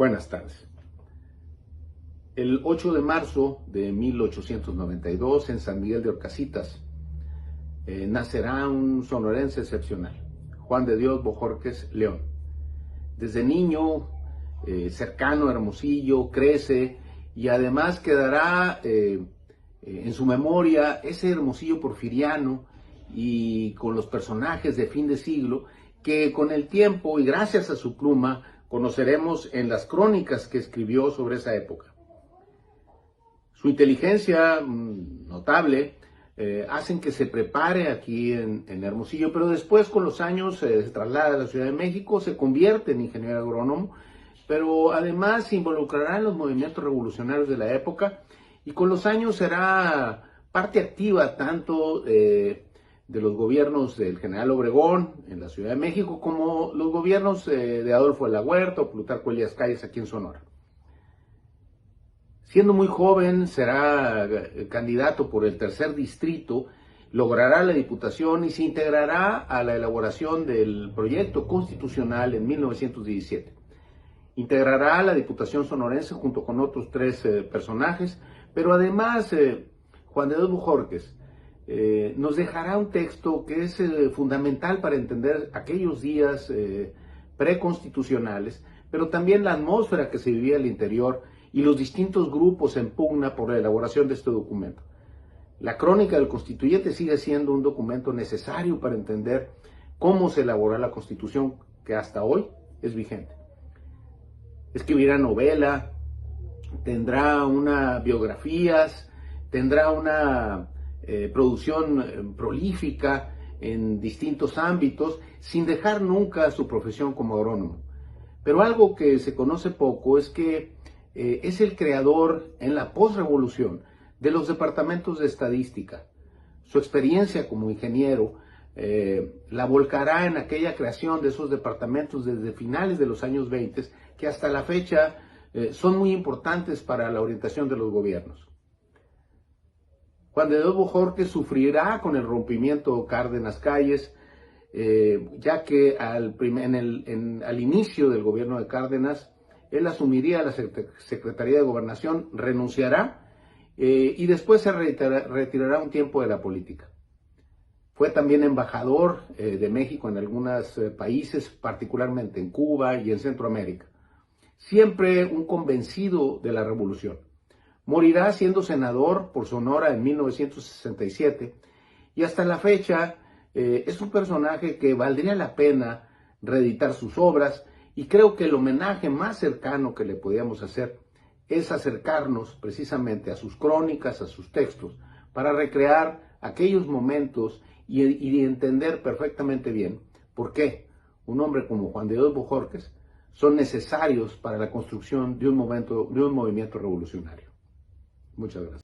Buenas tardes. El 8 de marzo de 1892, en San Miguel de Orcasitas, nacerá un sonorense excepcional, Juan de Dios Bojórquez León. Desde niño, cercano a Hermosillo, crece y además quedará en su memoria ese Hermosillo porfiriano y con los personajes de fin de siglo que con el tiempo y gracias a su pluma conoceremos en las crónicas que escribió sobre esa época. Su inteligencia notable hacen que se prepare aquí en Hermosillo, pero después con los años se traslada a la Ciudad de México, se convierte en ingeniero agrónomo, pero además se involucrará en los movimientos revolucionarios de la época y con los años será parte activa tanto de los gobiernos del general Obregón en la Ciudad de México como los gobiernos de Adolfo de la Huerta o Plutarco Elías Calles aquí en Sonora. Siendo muy joven, será candidato por el tercer distrito, logrará la diputación y se integrará a la elaboración del proyecto constitucional en 1917. Integrará la Diputación sonorense junto con otros tres personajes, pero además Juan de Dios Bojórquez nos dejará un texto que es fundamental para entender aquellos días preconstitucionales, pero también la atmósfera que se vivía al interior y los distintos grupos en pugna por la elaboración de este documento. La crónica del constituyente sigue siendo un documento necesario para entender cómo se elaboró la Constitución que hasta hoy es vigente. Escribirá novela, tendrá biografías, tendrá una producción prolífica en distintos ámbitos, sin dejar nunca su profesión como agrónomo. Pero algo que se conoce poco es que es el creador en la posrevolución de los departamentos de estadística. Su experiencia como ingeniero la volcará en aquella creación de esos departamentos desde finales de los años 20, que hasta la fecha son muy importantes para la orientación de los gobiernos. Juan de Dios Bojórquez sufrirá con el rompimiento Cárdenas Calles, ya que al inicio del gobierno de Cárdenas, él asumiría la Secretaría de Gobernación, renunciará y después se retirará un tiempo de la política. Fue también embajador de México en algunos países, particularmente en Cuba y en Centroamérica. Siempre un convencido de la revolución. Morirá siendo senador por Sonora en 1967 y hasta la fecha es un personaje que valdría la pena reeditar sus obras y creo que el homenaje más cercano que le podíamos hacer es acercarnos precisamente a sus crónicas, a sus textos, para recrear aquellos momentos y entender perfectamente bien por qué un hombre como Juan de Dios Bojórquez son necesarios para la construcción de un movimiento revolucionario. Muchas gracias.